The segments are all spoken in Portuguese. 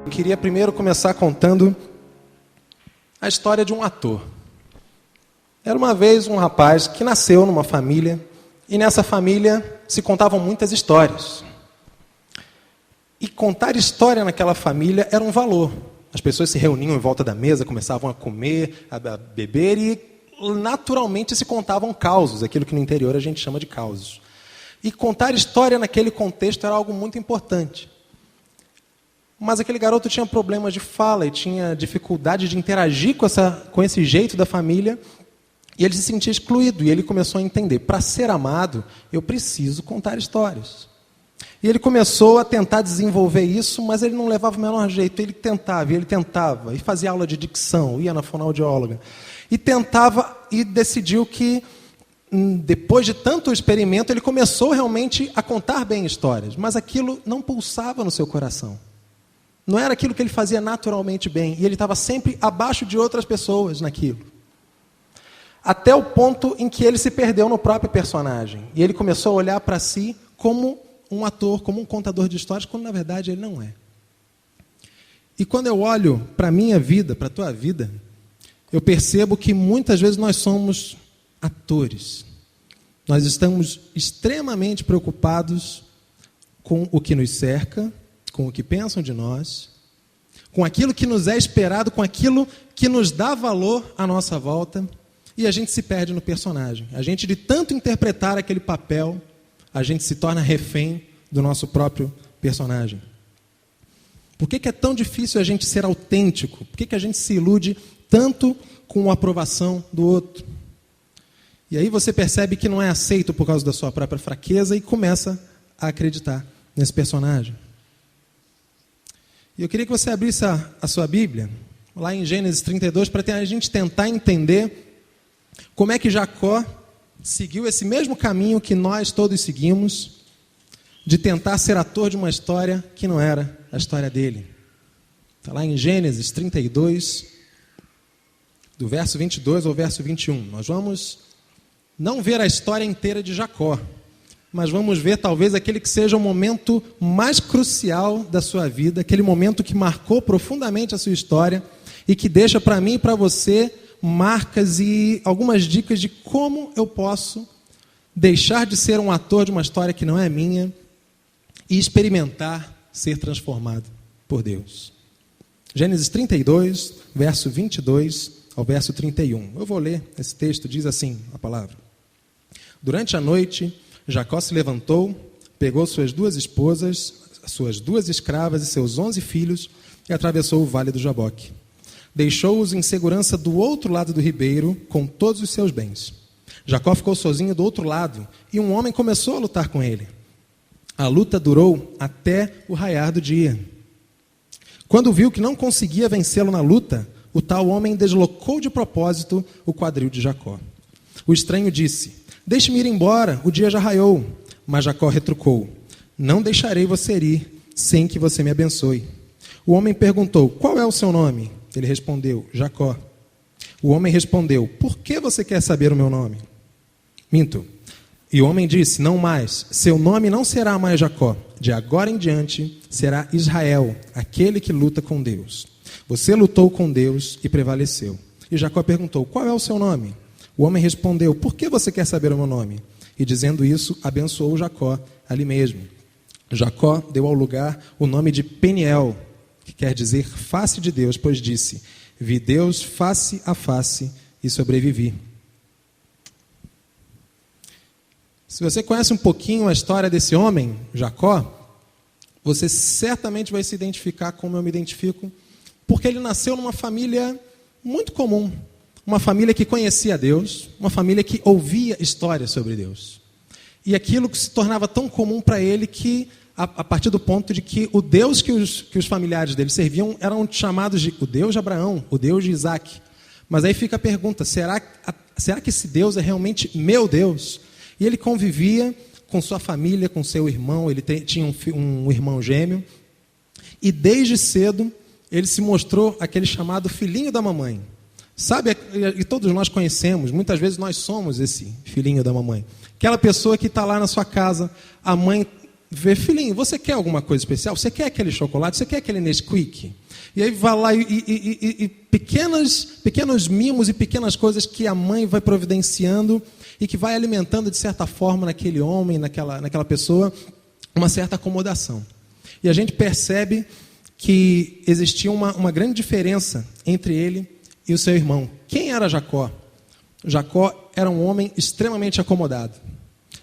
Eu queria primeiro começar contando a história de um ator. Era uma vez um rapaz que nasceu numa família, e nessa família se contavam muitas histórias. E contar história naquela família era um valor. As pessoas se reuniam em volta da mesa, começavam a comer, a beber e naturalmente se contavam causos, aquilo que no interior a gente chama de causos. E contar história naquele contexto era algo muito importante. Mas aquele garoto tinha problemas de fala e tinha dificuldade de interagir com esse jeito da família, e ele se sentia excluído, e ele começou a entender, para ser amado, eu preciso contar histórias. E ele começou a tentar desenvolver isso, mas ele não levava o menor jeito. Ele tentava, e fazia aula de dicção, ia na fonoaudióloga. E tentava, e decidiu que, depois de tanto experimento, ele começou realmente a contar bem histórias. Mas aquilo não pulsava no seu coração. Não era aquilo que ele fazia naturalmente bem. E ele estava sempre abaixo de outras pessoas naquilo. Até o ponto em que ele se perdeu no próprio personagem. E ele começou a olhar para si como um ator, como um contador de histórias, quando na verdade ele não é. E quando eu olho para a minha vida, para a tua vida, eu percebo que muitas vezes nós somos atores. Nós estamos extremamente preocupados com o que nos cerca, com o que pensam de nós, com aquilo que nos é esperado, com aquilo que nos dá valor à nossa volta, e a gente se perde no personagem. A gente, de tanto interpretar aquele papel, a gente se torna refém do nosso próprio personagem. Por que é tão difícil a gente ser autêntico? Por que a gente se ilude tanto com a aprovação do outro? E aí você percebe que não é aceito por causa da sua própria fraqueza e começa a acreditar nesse personagem. E eu queria que você abrisse a sua Bíblia, lá em Gênesis 32, para a gente tentar entender como é que Jacó seguiu esse mesmo caminho que nós todos seguimos, de tentar ser ator de uma história que não era a história dele. Está lá em Gênesis 32, do verso 22 ao verso 21. Nós vamos não ver a história inteira de Jacó, mas vamos ver talvez aquele que seja o momento mais crucial da sua vida, aquele momento que marcou profundamente a sua história e que deixa para mim e para você marcas e algumas dicas de como eu posso deixar de ser um ator de uma história que não é minha e experimentar ser transformado por Deus. Gênesis 32, verso 22 ao verso 31. Eu vou ler esse texto, diz assim a palavra. Durante a noite, Jacó se levantou, pegou suas 2 esposas, suas 2 escravas e seus 11 filhos e atravessou o vale do Jaboque. Deixou-os em segurança do outro lado do ribeiro, com todos os seus bens. Jacó ficou sozinho do outro lado, e um homem começou a lutar com ele. A luta durou até o raiar do dia. Quando viu que não conseguia vencê-lo na luta, o tal homem deslocou de propósito o quadril de Jacó. O estranho disse: "Deixe-me ir embora, o dia já raiou." Mas Jacó retrucou: "Não deixarei você ir, sem que você me abençoe." O homem perguntou: "Qual é o seu nome?" Ele respondeu: "Jacó." O homem respondeu: "Por que você quer saber o meu nome?" Minto. E o homem disse: "Não mais. Seu nome não será mais Jacó. De agora em diante será Israel, aquele que luta com Deus. Você lutou com Deus e prevaleceu." E Jacó perguntou: "Qual é o seu nome?" O homem respondeu: "Por que você quer saber o meu nome?" E dizendo isso, abençoou Jacó ali mesmo. Jacó deu ao lugar o nome de Peniel, que quer dizer face de Deus, pois disse: "Vi Deus face a face e sobrevivi." Se você conhece um pouquinho a história desse homem, Jacó, você certamente vai se identificar como eu me identifico, porque ele nasceu numa família muito comum, uma família que conhecia Deus, uma família que ouvia histórias sobre Deus. E aquilo que se tornava tão comum para ele que, a partir do ponto de que o Deus que os familiares dele serviam eram chamados de o Deus de Abraão, o Deus de Isaac. Mas aí fica a pergunta, será que esse Deus é realmente meu Deus? E ele convivia com sua família, com seu irmão, ele tinha um irmão gêmeo, e desde cedo ele se mostrou aquele chamado filhinho da mamãe. Sabe, e todos nós conhecemos, muitas vezes nós somos esse filhinho da mamãe. Aquela pessoa que está lá na sua casa, a mãe ver, filhinho, você quer alguma coisa especial? Você quer aquele chocolate? Você quer aquele Nesquik? E aí vai lá e pequenos mimos e pequenas coisas que a mãe vai providenciando e que vai alimentando, de certa forma, naquele homem, naquela pessoa, uma certa acomodação. E a gente percebe que existia uma grande diferença entre ele e o seu irmão. Quem era Jacó? Jacó era um homem extremamente acomodado.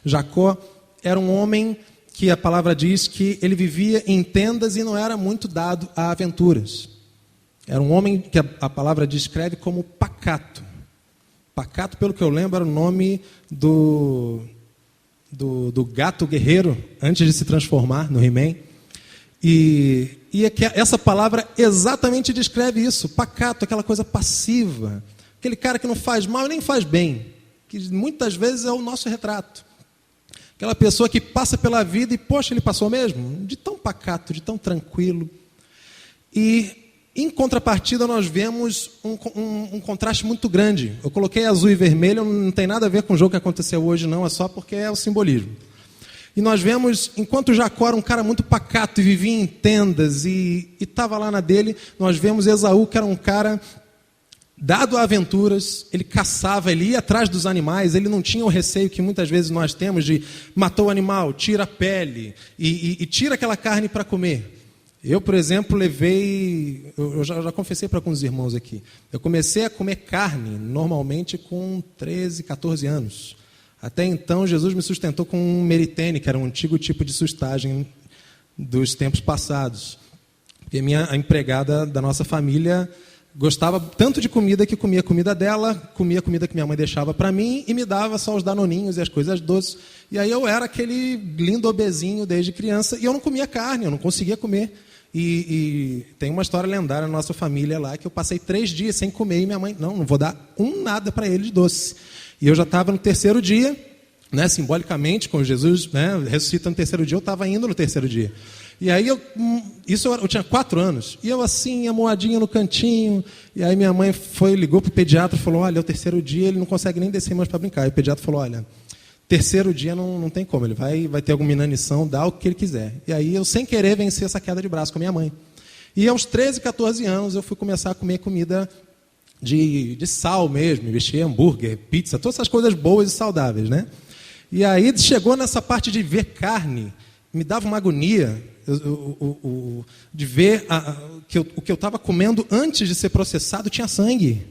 Jacó era um homem que a palavra diz que ele vivia em tendas e não era muito dado a aventuras. Era um homem que a palavra descreve como pacato. Pacato, pelo que eu lembro, era o nome do gato guerreiro, antes de se transformar no He-Man. E essa palavra exatamente descreve isso, pacato, aquela coisa passiva, aquele cara que não faz mal e nem faz bem, que muitas vezes é o nosso retrato. Aquela pessoa que passa pela vida e, poxa, ele passou mesmo? De tão pacato, de tão tranquilo. E, em contrapartida, nós vemos um contraste muito grande. Eu coloquei azul e vermelho, não tem nada a ver com o jogo que aconteceu hoje, não, é só porque é o simbolismo. E nós vemos, enquanto Jacó era um cara muito pacato e vivia em tendas e estava lá na dele, nós vemos Esaú, que era um cara dado a aventuras, ele caçava, ele ia atrás dos animais, ele não tinha o receio que muitas vezes nós temos de matou o animal, tira a pele e tira aquela carne para comer. Eu, por exemplo, eu já confessei para alguns irmãos aqui, eu comecei a comer carne normalmente com 13, 14 anos. Até então, Jesus me sustentou com um meritene, que era um antigo tipo de sustagem dos tempos passados. E a empregada da nossa família gostava tanto de comida que comia a comida dela, comia a comida que minha mãe deixava para mim e me dava só os danoninhos e as coisas doces. E aí eu era aquele lindo obesinho desde criança e eu não comia carne, eu não conseguia comer. E tem uma história lendária na nossa família lá que eu passei 3 dias sem comer e minha mãe, não vou dar nada para ele de doce. E eu já estava no 3º dia, né, simbolicamente, com Jesus, né, ressuscita no 3º dia, eu estava indo no 3º dia. E aí, eu tinha 4 anos, e eu assim, amoadinha no cantinho, e aí minha mãe ligou para o pediatra e falou, olha, é o 3º dia, ele não consegue nem descer mais para brincar. E o pediatra falou, olha, 3º dia não tem como, ele vai ter alguma inanição, dá o que ele quiser. E aí eu, sem querer, venci essa queda de braço com a minha mãe. E aos 13, 14 anos, eu fui começar a comer comida de sal mesmo, investir hambúrguer, pizza, todas essas coisas boas e saudáveis, né? E aí chegou nessa parte de ver carne, me dava uma agonia de ver o que eu estava comendo antes de ser processado tinha sangue.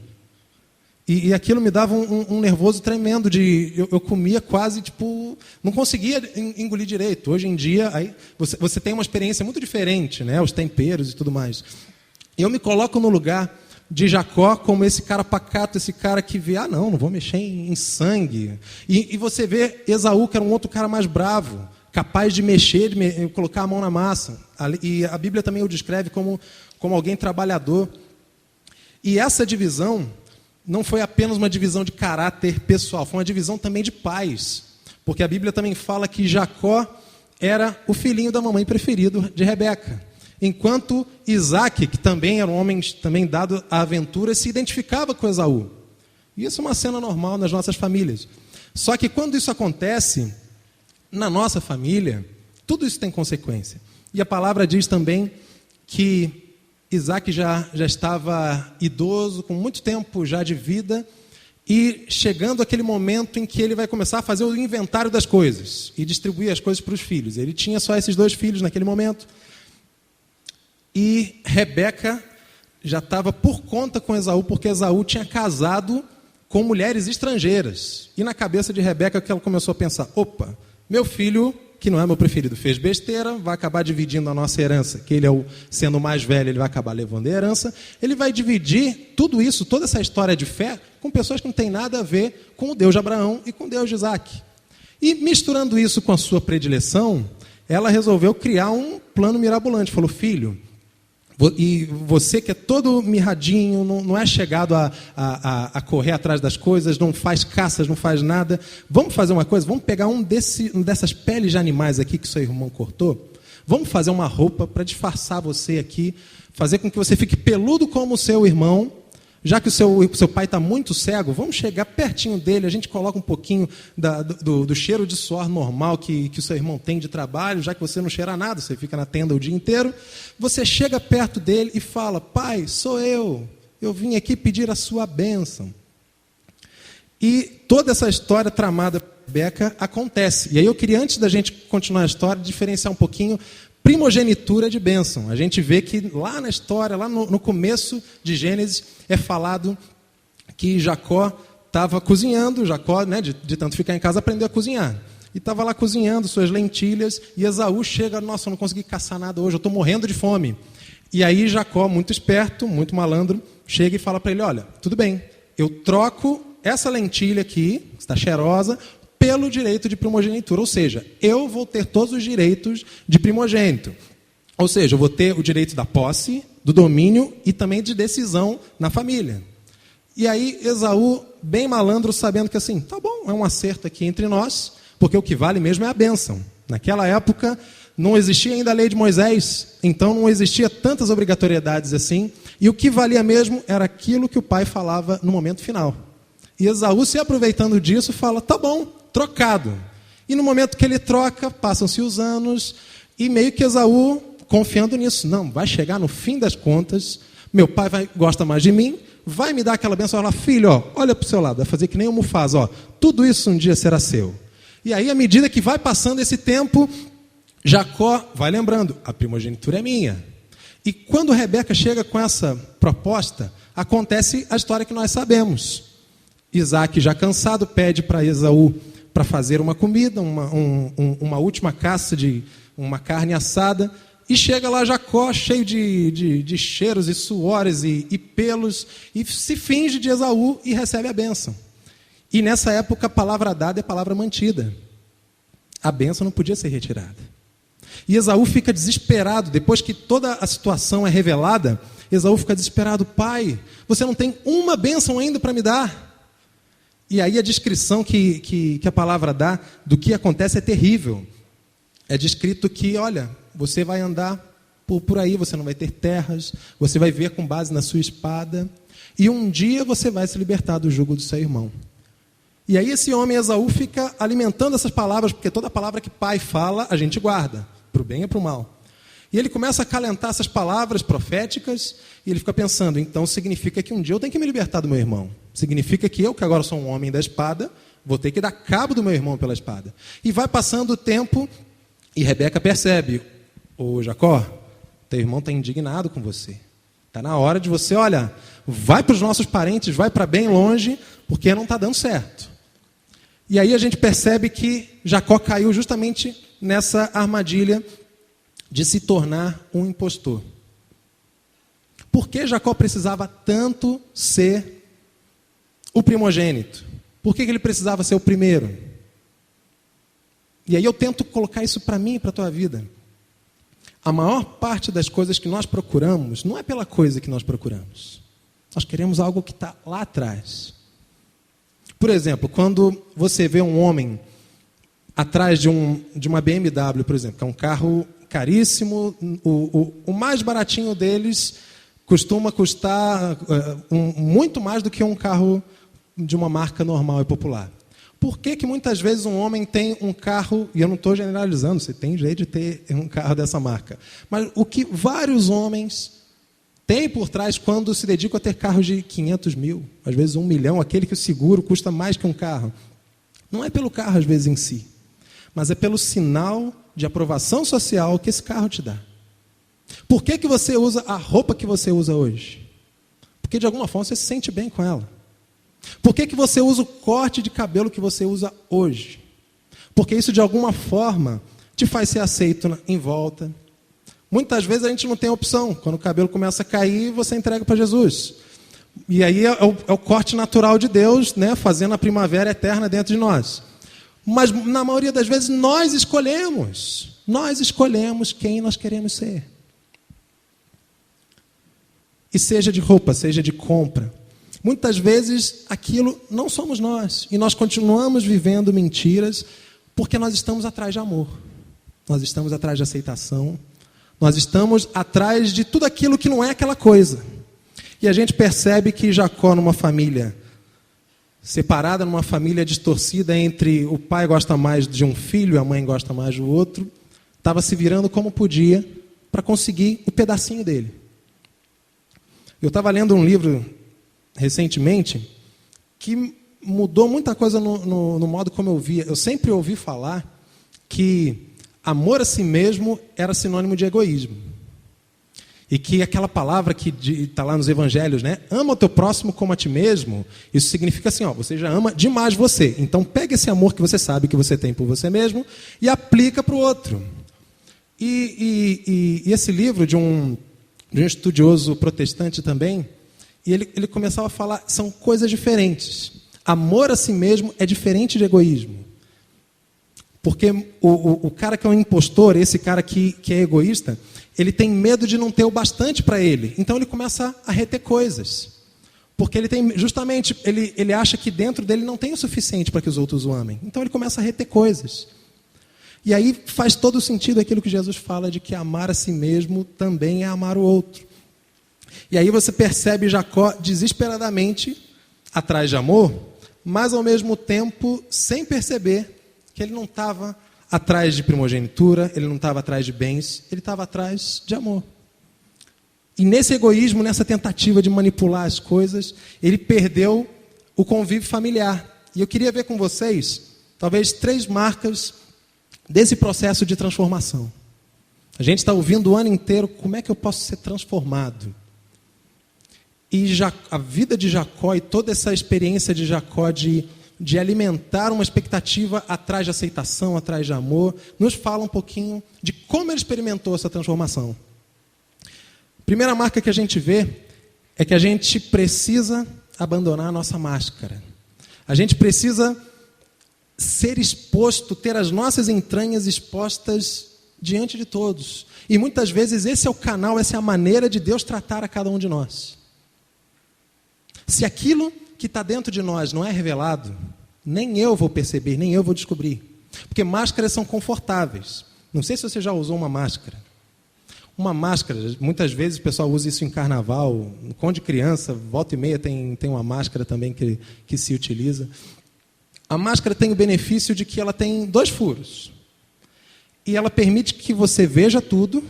E aquilo me dava um nervoso tremendo. Eu comia quase, não conseguia engolir direito. Hoje em dia, aí, você tem uma experiência muito diferente, né? Os temperos e tudo mais. E eu me coloco no lugar de Jacó como esse cara pacato, esse cara que vê, não vou mexer em sangue. E você vê Esaú, que era um outro cara mais bravo, capaz de mexer, de colocar a mão na massa. E a Bíblia também o descreve como alguém trabalhador. E essa divisão não foi apenas uma divisão de caráter pessoal, foi uma divisão também de pais. Porque a Bíblia também fala que Jacó era o filhinho da mamãe preferido de Rebeca. Enquanto Isaac, que também era um homem também dado à aventura, se identificava com Esaú. E isso é uma cena normal nas nossas famílias. Só que quando isso acontece na nossa família, tudo isso tem consequência. E a palavra diz também que Isaac já estava idoso, com muito tempo já de vida, e chegando aquele momento em que ele vai começar a fazer o inventário das coisas e distribuir as coisas para os filhos. Ele tinha só esses 2 filhos naquele momento. E Rebeca já estava por conta com Esaú, porque Esaú tinha casado com mulheres estrangeiras. E na cabeça de Rebeca que ela começou a pensar, opa, meu filho, que não é meu preferido, fez besteira, vai acabar dividindo a nossa herança, que ele sendo o mais velho, ele vai acabar levando a herança, ele vai dividir tudo isso, toda essa história de fé, com pessoas que não têm nada a ver com o Deus de Abraão e com o Deus de Isaac. E misturando isso com a sua predileção, ela resolveu criar um plano mirabolante, falou, filho, e você que é todo mirradinho, não é chegado a correr atrás das coisas, não faz caças, não faz nada. Vamos fazer uma coisa? Vamos pegar um dessas peles de animais aqui que seu irmão cortou. Vamos fazer uma roupa para disfarçar você aqui, fazer com que você fique peludo como o seu irmão, Já que o seu pai está muito cego, vamos chegar pertinho dele, a gente coloca um pouquinho do cheiro de suor normal que o seu irmão tem de trabalho, já que você não cheira nada, você fica na tenda o dia inteiro. Você chega perto dele e fala: pai, sou eu vim aqui pedir a sua bênção. E toda essa história tramada por Rebeca acontece. E aí eu queria, antes da gente continuar a história, diferenciar um pouquinho primogenitura de bênção. A gente vê que lá na história, lá no começo de Gênesis, é falado que Jacó estava cozinhando. Jacó, né, de tanto ficar em casa, aprendeu a cozinhar. E estava lá cozinhando suas lentilhas, e Esaú chega: nossa, eu não consegui caçar nada hoje, eu estou morrendo de fome. E aí Jacó, muito esperto, muito malandro, chega e fala para ele: olha, tudo bem, eu troco essa lentilha aqui, que está cheirosa, pelo direito de primogenitura, ou seja, eu vou ter todos os direitos de primogênito. Ou seja, eu vou ter o direito da posse, do domínio e também de decisão na família. E aí Esaú, bem malandro, sabendo que assim, tá bom, é um acerto aqui entre nós, porque o que vale mesmo é a bênção. Naquela época não existia ainda a lei de Moisés, então não existia tantas obrigatoriedades assim, e o que valia mesmo era aquilo que o pai falava no momento final. E Esaú, se aproveitando disso, fala: tá bom, trocado. E no momento que ele troca, passam-se os anos, e meio que Esaú, confiando nisso, não, vai chegar no fim das contas, meu pai gosta mais de mim, vai me dar aquela bênção, vai falar: filho, ó, olha para o seu lado, vai fazer que nem o Mufasa, ó, tudo isso um dia será seu. E aí, à medida que vai passando esse tempo, Jacó vai lembrando: a primogenitura é minha. E quando Rebeca chega com essa proposta, acontece a história que nós sabemos. Isaac, já cansado, pede para Esaú para fazer uma comida, uma última caça de uma carne assada, e chega lá Jacó, cheio de cheiros e suores e pelos, e se finge de Esaú e recebe a bênção. E nessa época a palavra dada é palavra mantida. A bênção não podia ser retirada. E Esaú fica desesperado, depois que toda a situação é revelada, Esaú fica desesperado: pai, você não tem uma bênção ainda para me dar. E aí a descrição que a palavra dá do que acontece é terrível. É descrito que, olha, você vai andar por aí, você não vai ter terras, você vai ver com base na sua espada, e um dia você vai se libertar do jugo do seu irmão. E aí esse homem, Esaú, fica alimentando essas palavras, porque toda palavra que pai fala, a gente guarda, para o bem e para o mal. E ele começa a acalentar essas palavras proféticas, e ele fica pensando: então significa que um dia eu tenho que me libertar do meu irmão. Significa que eu, que agora sou um homem da espada, vou ter que dar cabo do meu irmão pela espada. E vai passando o tempo, e Rebeca percebe: ô Jacó, teu irmão está indignado com você. Está na hora de você, olha, vai para os nossos parentes, vai para bem longe, porque não está dando certo. E aí a gente percebe que Jacó caiu justamente nessa armadilha de se tornar um impostor. Por que Jacó precisava tanto ser o primogênito? Por que ele precisava ser o primeiro? E aí eu tento colocar isso para mim e para a tua vida. A maior parte das coisas que nós procuramos não é pela coisa que nós procuramos. Nós queremos algo que está lá atrás. Por exemplo, quando você vê um homem atrás de uma BMW, por exemplo, que é um carro caríssimo, o mais baratinho deles costuma custar muito mais do que um carro de uma marca normal e popular. Por que muitas vezes um homem tem um carro, e eu não estou generalizando, você tem jeito de ter um carro dessa marca, mas o que vários homens têm por trás quando se dedicam a ter carros de 500 mil, às vezes 1 milhão, aquele que o seguro custa mais que um carro, não é pelo carro às vezes em si, mas é pelo sinal de aprovação social que esse carro te dá. Por que você usa a roupa que você usa hoje? Porque de alguma forma você se sente bem com ela. Por que você usa o corte de cabelo que você usa hoje? Porque isso de alguma forma te faz ser aceito em volta. Muitas vezes a gente não tem opção. Quando o cabelo começa a cair, você entrega para Jesus. E aí é o corte natural de Deus, né, fazendo a primavera eterna dentro de nós. Mas na maioria das vezes nós escolhemos quem nós queremos ser. E seja de roupa, seja de compra. Muitas vezes aquilo não somos nós. E nós continuamos vivendo mentiras porque nós estamos atrás de amor. Nós estamos atrás de aceitação. Nós estamos atrás de tudo aquilo que não é aquela coisa. E a gente percebe que Jacó, numa família separada, numa família distorcida entre o pai gosta mais de um filho e a mãe gosta mais do outro, estava se virando como podia para conseguir o pedacinho dele. Eu estava lendo um livro recentemente que mudou muita coisa no modo como eu via. Eu sempre ouvi falar que amor a si mesmo era sinônimo de egoísmo. E que aquela palavra que está lá nos evangelhos, né? Ama o teu próximo como a ti mesmo. Isso significa assim, você já ama demais você. Então pega esse amor que você sabe que você tem por você mesmo e aplica para o outro. E esse livro de um estudioso protestante também, e ele começava a falar, são coisas diferentes. Amor a si mesmo é diferente de egoísmo. Porque o cara que é um impostor, esse cara que é egoísta, ele tem medo de não ter o bastante para ele. Então ele começa a reter coisas. Porque ele tem, justamente, ele acha que dentro dele não tem o suficiente para que os outros o amem. Então ele começa a reter coisas. E aí faz todo sentido aquilo que Jesus fala de que amar a si mesmo também é amar o outro. E aí você percebe Jacó desesperadamente atrás de amor, mas ao mesmo tempo sem perceber que ele não estava atrás de primogenitura, ele não estava atrás de bens, ele estava atrás de amor. E nesse egoísmo, nessa tentativa de manipular as coisas, ele perdeu o convívio familiar. E eu queria ver com vocês, talvez 3 marcas desse processo de transformação. A gente está ouvindo o ano inteiro, como é que eu posso ser transformado? E a vida de Jacó e toda essa experiência de Jacó de alimentar uma expectativa atrás de aceitação, atrás de amor, nos fala um pouquinho de como ele experimentou essa transformação. A primeira marca que a gente vê é que a gente precisa abandonar a nossa máscara. A gente precisa ser exposto, ter as nossas entranhas expostas diante de todos. E muitas vezes esse é o canal, essa é a maneira de Deus tratar a cada um de nós. Se aquilo que está dentro de nós não é revelado, nem eu vou perceber, nem eu vou descobrir. Porque máscaras são confortáveis. Não sei se você já usou uma máscara. Uma máscara, muitas vezes o pessoal usa isso em carnaval, quando de criança, volta e meia tem uma máscara também que se utiliza. A máscara tem o benefício de que ela tem 2 furos. E ela permite que você veja tudo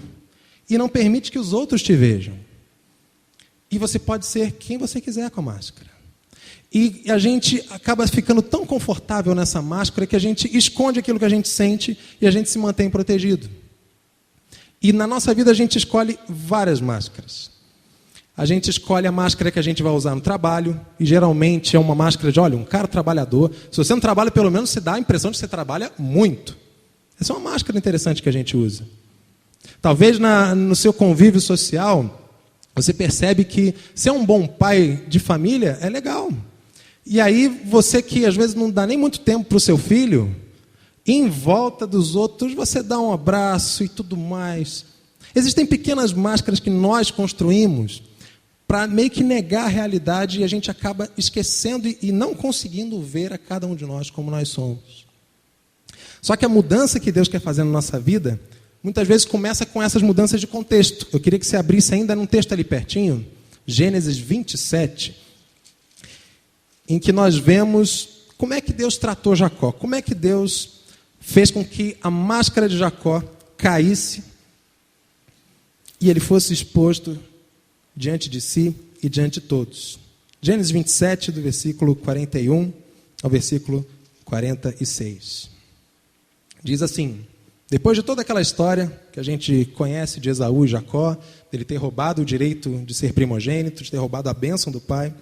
e não permite que os outros te vejam. E você pode ser quem você quiser com a máscara. E a gente acaba ficando tão confortável nessa máscara que a gente esconde aquilo que a gente sente e a gente se mantém protegido. E na nossa vida a gente escolhe várias máscaras. A gente escolhe a máscara que a gente vai usar no trabalho, e geralmente é uma máscara de, olha, um cara trabalhador. Se você não trabalha, pelo menos você dá a impressão de que você trabalha muito. Essa é uma máscara interessante que a gente usa. Talvez no seu convívio social, você percebe que ser um bom pai de família é legal. E aí você que às vezes não dá nem muito tempo para o seu filho, em volta dos outros você dá um abraço e tudo mais. Existem pequenas máscaras que nós construímos para meio que negar a realidade e a gente acaba esquecendo e não conseguindo ver a cada um de nós como nós somos. Só que a mudança que Deus quer fazer na nossa vida, muitas vezes começa com essas mudanças de contexto. Eu queria que você abrisse ainda num texto ali pertinho, Gênesis 27, em que nós vemos como é que Deus tratou Jacó, como é que Deus fez com que a máscara de Jacó caísse e ele fosse exposto diante de si e diante de todos. Gênesis 27, do versículo 41 ao versículo 46. Diz assim: depois de toda aquela história que a gente conhece de Esaú e Jacó, dele ter roubado o direito de ser primogênito, de ter roubado a bênção do pai,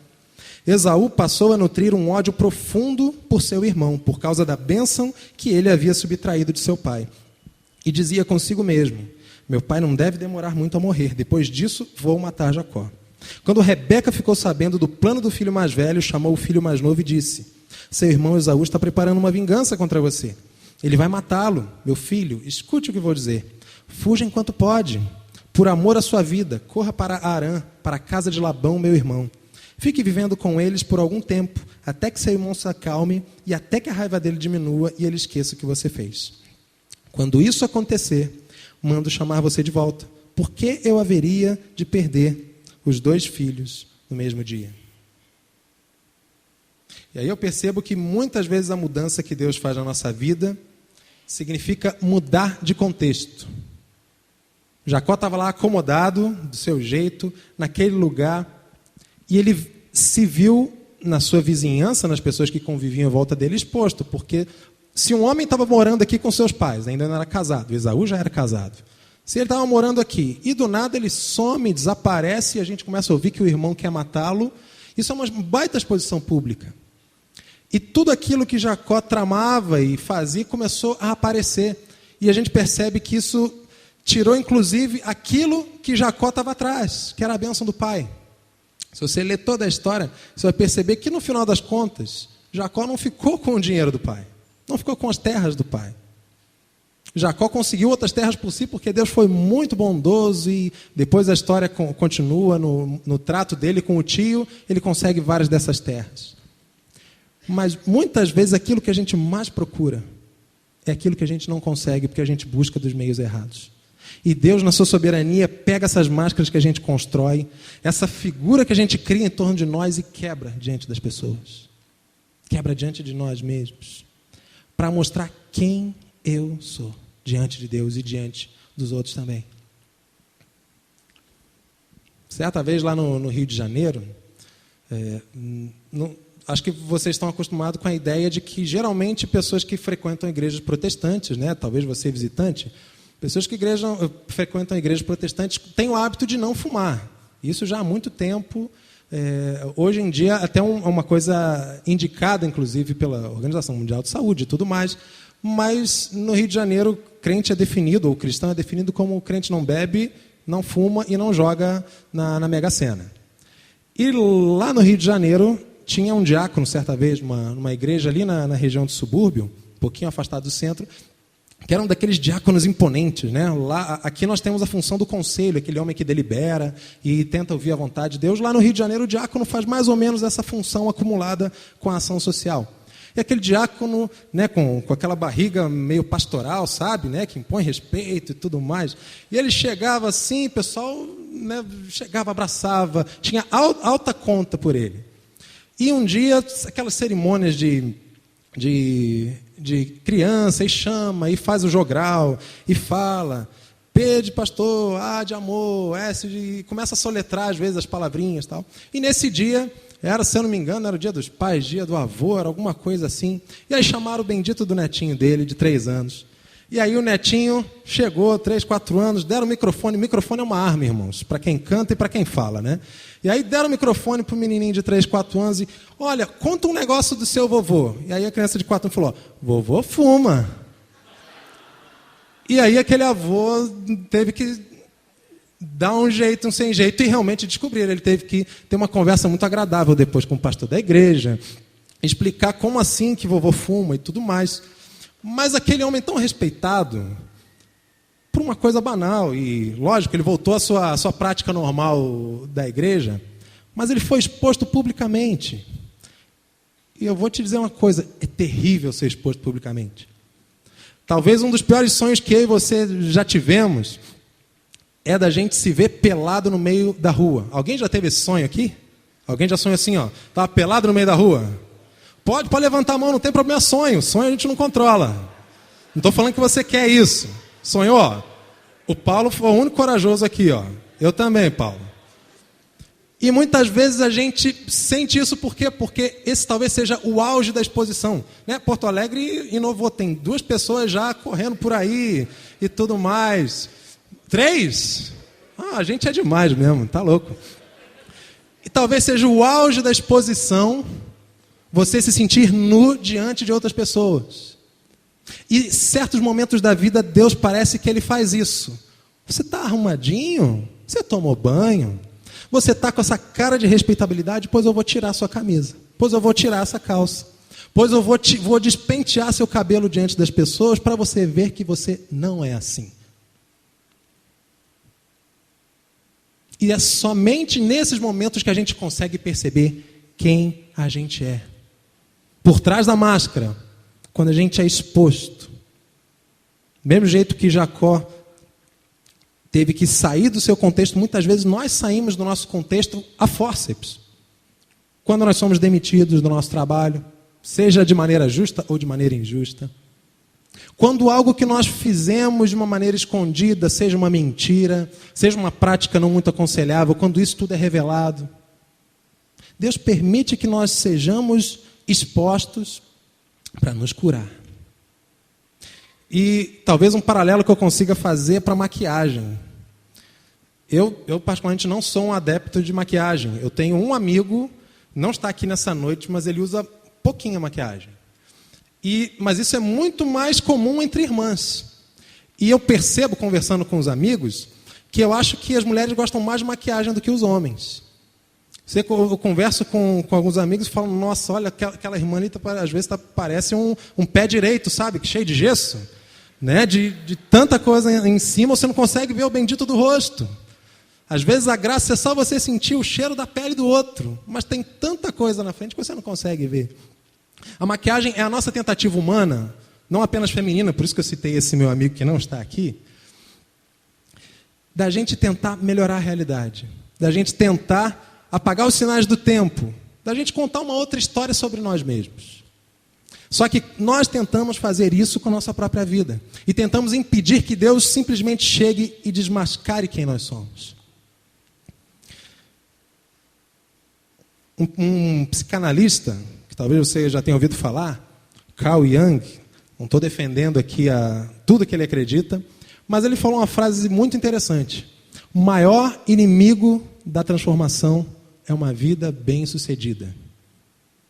Esaú passou a nutrir um ódio profundo por seu irmão, por causa da bênção que ele havia subtraído de seu pai. E dizia consigo mesmo: meu pai não deve demorar muito a morrer, depois disso vou matar Jacó. Quando Rebeca ficou sabendo do plano do filho mais velho, chamou o filho mais novo e disse: seu irmão Esaú está preparando uma vingança contra você. Ele vai matá-lo. Meu filho, escute o que vou dizer. Fuja enquanto pode. Por amor à sua vida, corra para Arã, para a casa de Labão, meu irmão. Fique vivendo com eles por algum tempo, até que seu irmão se acalme e até que a raiva dele diminua e ele esqueça o que você fez. Quando isso acontecer, mando chamar você de volta. Por que eu haveria de perder os 2 filhos no mesmo dia. E aí eu percebo que muitas vezes a mudança que Deus faz na nossa vida significa mudar de contexto. Jacó estava lá acomodado, do seu jeito, naquele lugar, e ele se viu na sua vizinhança, nas pessoas que conviviam em volta dele, exposto, porque se um homem estava morando aqui com seus pais, ainda não era casado, Esaú já era casado, se ele estava morando aqui, e do nada ele some, desaparece, e a gente começa a ouvir que o irmão quer matá-lo, isso é uma baita exposição pública. E tudo aquilo que Jacó tramava e fazia começou a aparecer. E a gente percebe que isso tirou, inclusive, aquilo que Jacó estava atrás, que era a bênção do pai. Se você ler toda a história, você vai perceber que, no final das contas, Jacó não ficou com o dinheiro do pai. Não ficou com as terras do pai. Jacó conseguiu outras terras por si, porque Deus foi muito bondoso e depois a história continua no trato dele com o tio, ele consegue várias dessas terras. Mas muitas vezes aquilo que a gente mais procura é aquilo que a gente não consegue porque a gente busca dos meios errados. E Deus, na sua soberania, pega essas máscaras que a gente constrói, essa figura que a gente cria em torno de nós e quebra diante das pessoas. Quebra diante de nós mesmos. Para mostrar quem eu sou diante de Deus e diante dos outros também. Certa vez lá no Rio de Janeiro, acho que vocês estão acostumados com a ideia de que, geralmente, pessoas que frequentam igrejas protestantes, né, talvez você visitante, pessoas que frequentam igrejas protestantes têm o hábito de não fumar. Isso já há muito tempo. Hoje em dia, até uma coisa indicada, inclusive, pela Organização Mundial de Saúde e tudo mais. Mas, no Rio de Janeiro, crente é definido, ou cristão é definido como o crente não bebe, não fuma e não joga na Mega Sena. E lá no Rio de Janeiro, tinha um diácono, certa vez, numa igreja ali na região do subúrbio, um pouquinho afastado do centro, que era um daqueles diáconos imponentes, né? Aqui nós temos a função do conselho, aquele homem que delibera e tenta ouvir a vontade de Deus. Lá no Rio de Janeiro, o diácono faz mais ou menos essa função acumulada com a ação social. E aquele diácono, né, com aquela barriga meio pastoral, sabe, né, que impõe respeito e tudo mais. E ele chegava assim, o pessoal, né, chegava, abraçava, tinha alta conta por ele. E um dia, aquelas cerimônias de criança, e chama, e faz o jogral, e fala, P de pastor, A de amor, S de... Começa a soletrar, às vezes, as palavrinhas e tal. E nesse dia, se eu não me engano, era o dia dos pais, dia do avô, era alguma coisa assim. E aí chamaram o bendito do netinho dele, de 3 anos. E aí o netinho chegou, 3, 4 anos, deram o microfone. O microfone é uma arma, irmãos, para quem canta e para quem fala, né? E aí deram o microfone para o menininho de 3, 4 anos e, olha, conta um negócio do seu vovô. E aí a criança de 4 anos falou, vovô fuma. E aí aquele avô teve que dar um jeito, um sem jeito, e realmente descobrir. Ele teve que ter uma conversa muito agradável depois com o pastor da igreja, explicar como assim que vovô fuma e tudo mais. Mas aquele homem tão respeitado, por uma coisa banal, e lógico, ele voltou à sua prática normal da igreja, mas ele foi exposto publicamente. E eu vou te dizer uma coisa, é terrível ser exposto publicamente. Talvez um dos piores sonhos que eu e você já tivemos é da gente se ver pelado no meio da rua. Alguém já teve esse sonho aqui? Alguém já sonhou assim, ó, estava pelado no meio da rua? Pode levantar a mão, não tem problema, sonho a gente não controla. Não estou falando que você quer isso. Sonhou? O Paulo foi o único corajoso aqui, ó. Eu também, Paulo. E muitas vezes a gente sente isso por quê? Porque esse talvez seja o auge da exposição, né? Porto Alegre inovou, tem 2 pessoas já correndo por aí e tudo mais. 3? A gente é demais mesmo, tá louco. E talvez seja o auge da exposição você se sentir nu diante de outras pessoas. E certos momentos da vida, Deus parece que Ele faz isso. Você está arrumadinho? Você tomou banho? Você está com essa cara de respeitabilidade? Pois eu vou tirar sua camisa. Pois eu vou tirar essa calça. Pois eu vou despentear seu cabelo diante das pessoas para você ver que você não é assim. E é somente nesses momentos que a gente consegue perceber quem a gente é. Por trás da máscara, quando a gente é exposto. Do mesmo jeito que Jacó teve que sair do seu contexto. Muitas vezes nós saímos do nosso contexto a fórceps. Quando nós somos demitidos do nosso trabalho, seja de maneira justa ou de maneira injusta. Quando algo que nós fizemos de uma maneira escondida, seja uma mentira, seja uma prática não muito aconselhável, quando isso tudo é revelado, Deus permite que nós sejamos expostos para nos curar. E talvez um paralelo que eu consiga fazer para maquiagem. Eu particularmente não sou um adepto de maquiagem. Eu tenho um amigo, não está aqui nessa noite, mas ele usa pouquinho a maquiagem. Mas isso é muito mais comum entre irmãs. E eu percebo, conversando com os amigos, que eu acho que as mulheres gostam mais de maquiagem do que os homens. Eu converso com alguns amigos e falo, nossa, olha, aquela irmã ali, às vezes parece um pé direito, sabe? Cheio de gesso. Né? De tanta coisa em cima, você não consegue ver o bendito do rosto. Às vezes a graça é só você sentir o cheiro da pele do outro. Mas tem tanta coisa na frente que você não consegue ver. A maquiagem é a nossa tentativa humana, não apenas feminina, por isso que eu citei esse meu amigo que não está aqui, da gente tentar melhorar a realidade, da gente tentar apagar os sinais do tempo, da gente contar uma outra história sobre nós mesmos. Só que nós tentamos fazer isso com a nossa própria vida. E tentamos impedir que Deus simplesmente chegue e desmascare quem nós somos. Um psicanalista, que talvez você já tenha ouvido falar, Carl Jung, não estou defendendo aqui tudo que ele acredita, mas ele falou uma frase muito interessante. O maior inimigo da transformação é uma vida bem-sucedida.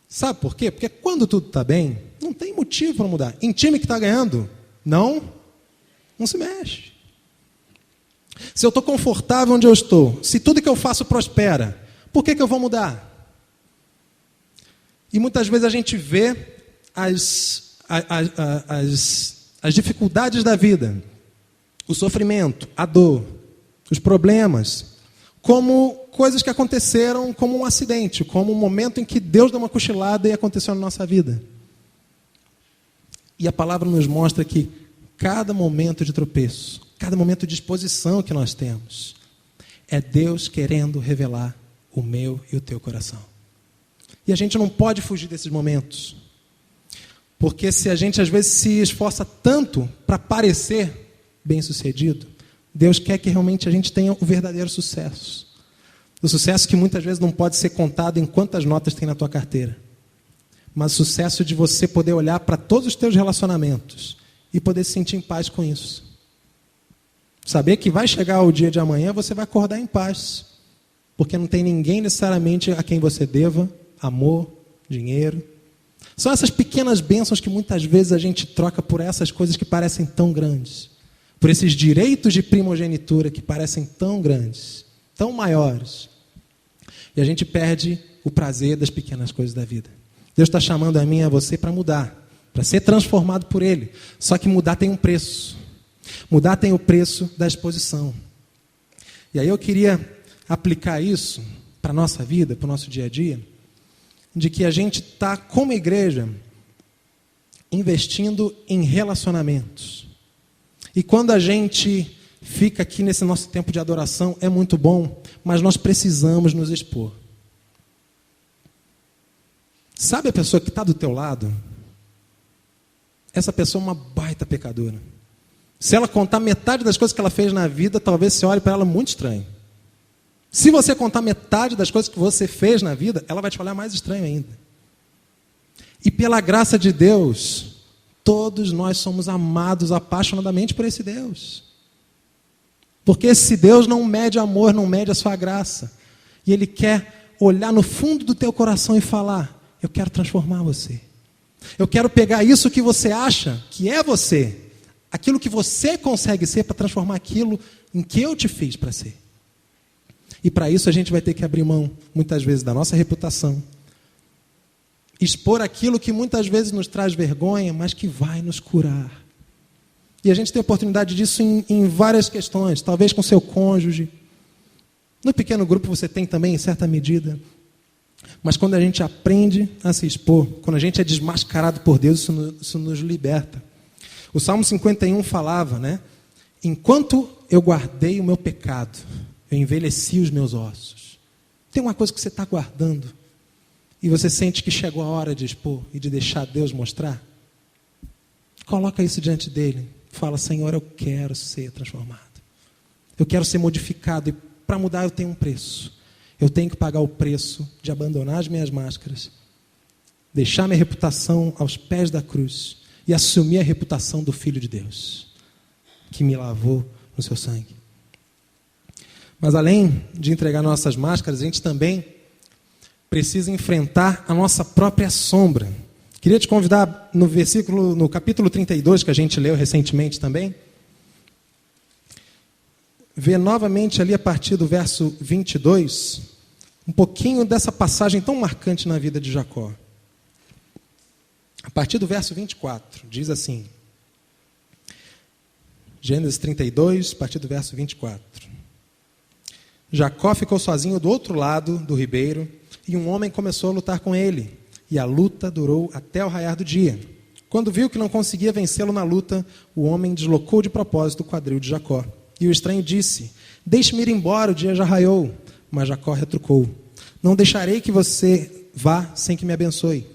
Sabe por quê? Porque quando tudo está bem, não tem motivo para mudar. Em time que está ganhando, não se mexe. Se eu estou confortável onde eu estou, se tudo que eu faço prospera, por que eu vou mudar? E muitas vezes a gente vê as dificuldades da vida, o sofrimento, a dor, os problemas, como coisas que aconteceram como um acidente, como um momento em que Deus deu uma cochilada e aconteceu na nossa vida. E a palavra nos mostra que cada momento de tropeço, cada momento de exposição que nós temos, é Deus querendo revelar o meu e o teu coração. E a gente não pode fugir desses momentos. Porque se a gente às vezes se esforça tanto para parecer bem-sucedido, Deus quer que realmente a gente tenha o verdadeiro sucesso. O sucesso que muitas vezes não pode ser contado em quantas notas tem na tua carteira. Mas o sucesso de você poder olhar para todos os teus relacionamentos e poder se sentir em paz com isso. Saber que vai chegar o dia de amanhã, você vai acordar em paz. Porque não tem ninguém necessariamente a quem você deva amor, dinheiro. São essas pequenas bênçãos que muitas vezes a gente troca por essas coisas que parecem tão grandes. Por esses direitos de primogenitura que parecem tão grandes, tão maiores. E a gente perde o prazer das pequenas coisas da vida. Deus está chamando a mim e a você para mudar, para ser transformado por Ele. Só que mudar tem um preço. Mudar tem o preço da exposição. E aí eu queria aplicar isso para a nossa vida, para o nosso dia a dia, de que a gente está, como igreja, investindo em relacionamentos. E quando a gente fica aqui nesse nosso tempo de adoração, é muito bom, mas nós precisamos nos expor. Sabe a pessoa que está do teu lado? Essa pessoa é uma baita pecadora. Se ela contar metade das coisas que ela fez na vida, talvez você olhe para ela muito estranho. Se você contar metade das coisas que você fez na vida, ela vai te olhar mais estranho ainda. E pela graça de Deus, todos nós somos amados apaixonadamente por esse Deus. Porque esse Deus não mede amor, não mede a sua graça. E Ele quer olhar no fundo do teu coração e falar: eu quero transformar você. Eu quero pegar isso que você acha que é você, aquilo que você consegue ser, para transformar aquilo em que eu te fiz para ser. E para isso a gente vai ter que abrir mão, muitas vezes, da nossa reputação. Expor aquilo que muitas vezes nos traz vergonha, mas que vai nos curar. E a gente tem oportunidade disso em várias questões. Talvez com seu cônjuge. No pequeno grupo você tem também, em certa medida. Mas quando a gente aprende a se expor, quando a gente é desmascarado por Deus, isso nos liberta. O Salmo 51 falava, né? Enquanto eu guardei o meu pecado, eu envelheci os meus ossos. Tem uma coisa que você está guardando e você sente que chegou a hora de expor e de deixar Deus mostrar? Coloca isso diante dele. Fala: Senhor, eu quero ser transformado. Eu quero ser modificado. E para mudar eu tenho um preço. Eu tenho que pagar o preço de abandonar as minhas máscaras, deixar minha reputação aos pés da cruz e assumir a reputação do Filho de Deus, que me lavou no seu sangue. Mas além de entregar nossas máscaras, a gente também precisa enfrentar a nossa própria sombra. Queria te convidar no capítulo 32, que a gente leu recentemente também, ver novamente ali a partir do verso 22, um pouquinho dessa passagem tão marcante na vida de Jacó. A partir do verso 24, diz assim, Gênesis 32, a partir do verso 24. Jacó ficou sozinho do outro lado do ribeiro, e um homem começou a lutar com ele, e a luta durou até o raiar do dia. Quando viu que não conseguia vencê-lo na luta, o homem deslocou de propósito o quadril de Jacó. E o estranho disse: deixe-me ir embora, o dia já raiou. Mas Jacó retrucou: não deixarei que você vá sem que me abençoe.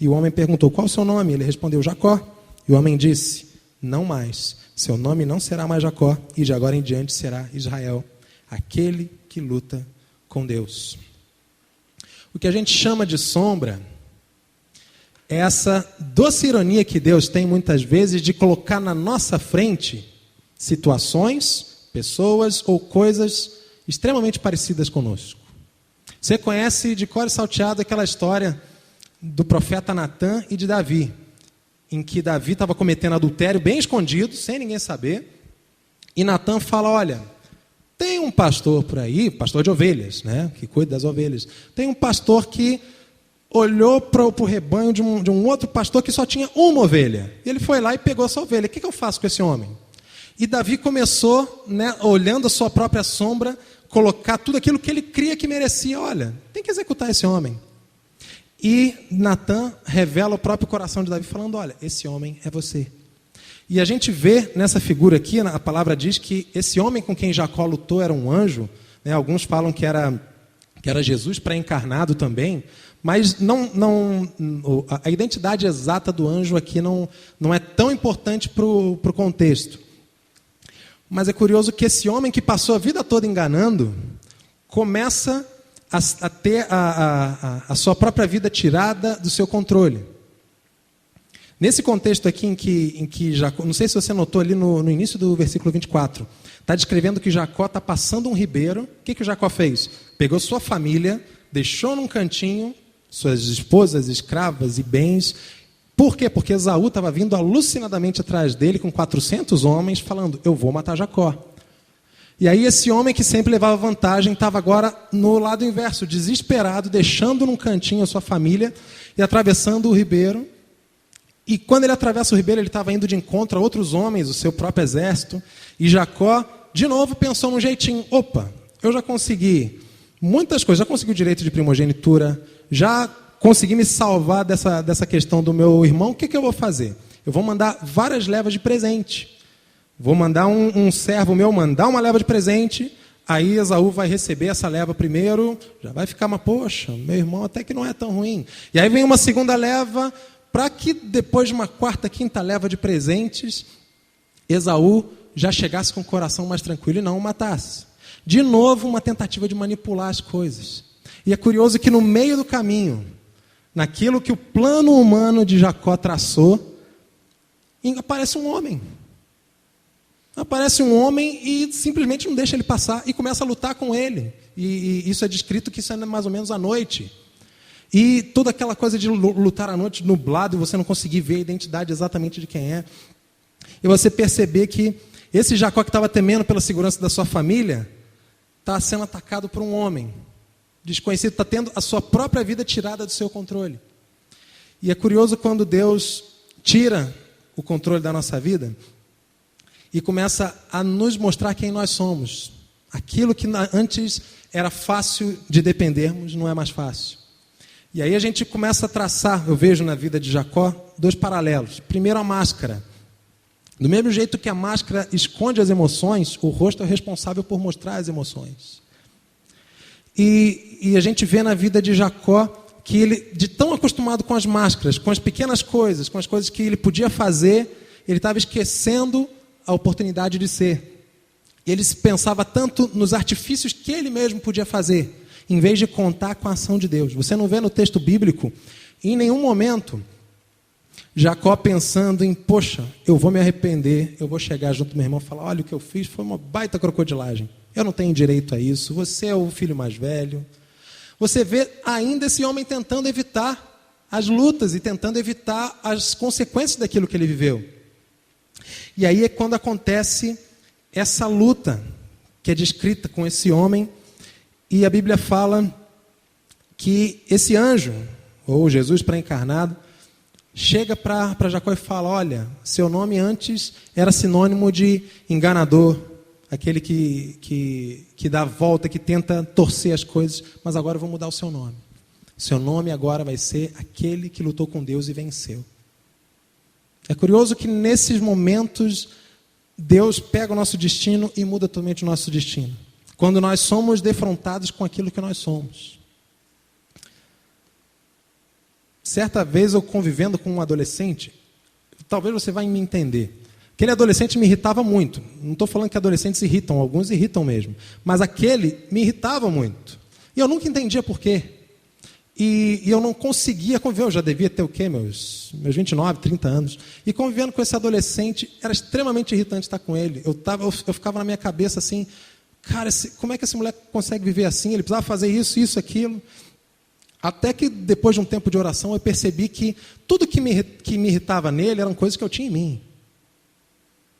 E o homem perguntou: qual o seu nome? Ele respondeu: Jacó. E o homem disse: não mais, seu nome não será mais Jacó, e de agora em diante será Israel, aquele que luta com Deus. O que a gente chama de sombra é essa doce ironia que Deus tem muitas vezes de colocar na nossa frente situações, pessoas ou coisas extremamente parecidas conosco. Você conhece de cor e salteado aquela história do profeta Natã e de Davi, em que Davi estava cometendo adultério bem escondido, sem ninguém saber, e Natã fala: olha, tem um pastor por aí, pastor de ovelhas, né, que cuida das ovelhas, tem um pastor que olhou para o rebanho de um outro pastor que só tinha uma ovelha, e ele foi lá e pegou essa ovelha. O que eu faço com esse homem? E Davi começou, né, olhando a sua própria sombra, colocar tudo aquilo que ele cria que merecia. Olha, tem que executar esse homem. E Natã revela o próprio coração de Davi, falando: olha, esse homem é você. E a gente vê nessa figura aqui, a palavra diz que esse homem com quem Jacó lutou era um anjo, né? Alguns falam que era Jesus pré-encarnado também, mas a identidade exata do anjo aqui não é tão importante para o contexto. Mas é curioso que esse homem que passou a vida toda enganando, começa a ter a sua própria vida tirada do seu controle. Nesse contexto aqui em que Jacó, não sei se você notou ali no início do versículo 24, está descrevendo que Jacó está passando um ribeiro. O que o Jacó fez? Pegou sua família, deixou num cantinho, suas esposas, escravas e bens. Por quê? Porque Esaú estava vindo alucinadamente atrás dele com 400 homens, falando: eu vou matar Jacó. E aí esse homem que sempre levava vantagem estava agora no lado inverso, desesperado, deixando num cantinho a sua família e atravessando o ribeiro. E quando ele atravessa o ribeiro, ele estava indo de encontro a outros homens, o seu próprio exército. E Jacó, de novo, pensou num jeitinho: opa, eu já consegui muitas coisas, já consegui o direito de primogenitura, já consegui me salvar dessa questão do meu irmão. O que eu vou fazer? Eu vou mandar várias levas de presente. Vou mandar um servo meu mandar uma leva de presente, aí Esaú vai receber essa leva primeiro, já vai ficar, mas poxa, meu irmão até que não é tão ruim. E aí vem uma segunda leva, para que depois de uma quarta, quinta leva de presentes, Esaú já chegasse com o coração mais tranquilo e não o matasse. De novo, uma tentativa de manipular as coisas. E é curioso que no meio do caminho, naquilo que o plano humano de Jacó traçou, aparece um homem. Aparece um homem e simplesmente não deixa ele passar e começa a lutar com ele. E isso é descrito que isso é mais ou menos à noite. E toda aquela coisa de lutar à noite nublado e você não conseguir ver a identidade exatamente de quem é. E você perceber que esse Jacó que estava temendo pela segurança da sua família está sendo atacado por um homem desconhecido, está tendo a sua própria vida tirada do seu controle. E é curioso quando Deus tira o controle da nossa vida e começa a nos mostrar quem nós somos. Aquilo que antes era fácil de dependermos, não é mais fácil. E aí a gente começa a traçar, eu vejo na vida de Jacó, dois paralelos. Primeiro, a máscara. Do mesmo jeito que a máscara esconde as emoções, o rosto é responsável por mostrar as emoções. E a gente vê na vida de Jacó que ele, de tão acostumado com as máscaras, com as pequenas coisas, com as coisas que ele podia fazer, ele estava esquecendo a oportunidade de ser. Ele se pensava tanto nos artifícios que ele mesmo podia fazer, em vez de contar com a ação de Deus. Você não vê no texto bíblico, em nenhum momento, Jacó pensando em, poxa, eu vou me arrepender, eu vou chegar junto do meu irmão e falar, olha, o que eu fiz foi uma baita crocodilagem. Eu não tenho direito a isso, você é o filho mais velho. Você vê ainda esse homem tentando evitar as lutas e tentando evitar as consequências daquilo que ele viveu. E aí é quando acontece essa luta que é descrita com esse homem, e a Bíblia fala que esse anjo, ou Jesus pré-encarnado, chega para Jacó e fala, olha, seu nome antes era sinônimo de enganador, aquele que dá a volta, que tenta torcer as coisas, mas agora eu vou mudar o seu nome. Seu nome agora vai ser aquele que lutou com Deus e venceu. É curioso que nesses momentos Deus pega o nosso destino e muda totalmente o nosso destino. Quando nós somos defrontados com aquilo que nós somos. Certa vez eu convivendo com um adolescente, talvez você vai me entender. Aquele adolescente me irritava muito. Não estou falando que adolescentes irritam, alguns irritam mesmo. Mas aquele me irritava muito. E eu nunca entendia por quê. E eu não conseguia conviver. Eu já devia ter o quê? Meus 29, 30 anos. E convivendo com esse adolescente, era extremamente irritante estar com ele. Eu ficava na minha cabeça assim, cara, como é que esse moleque consegue viver assim? Ele precisava fazer isso, isso, aquilo. Até que depois de um tempo de oração, eu percebi que tudo que me irritava nele eram coisas que eu tinha em mim.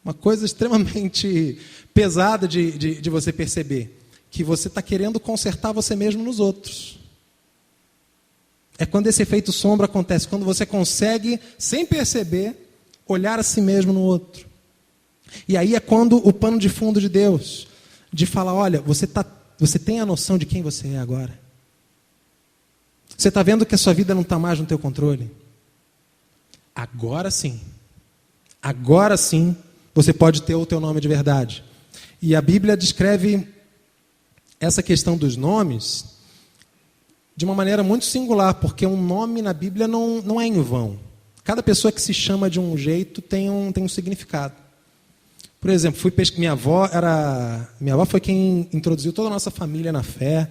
Uma coisa extremamente pesada de você perceber. Que você está querendo consertar você mesmo nos outros. É quando esse efeito sombra acontece. Quando você consegue, sem perceber, olhar a si mesmo no outro. E aí é quando o pano de fundo de Deus, de falar, olha, você tem a noção de quem você é agora? Você está vendo que a sua vida não está mais no teu controle? Agora sim. Agora sim. Você pode ter o teu nome de verdade. E a Bíblia descreve essa questão dos nomes de uma maneira muito singular, porque um nome na Bíblia não é em vão. Cada pessoa que se chama de um jeito tem um significado. Por exemplo, minha avó foi quem introduziu toda a nossa família na fé,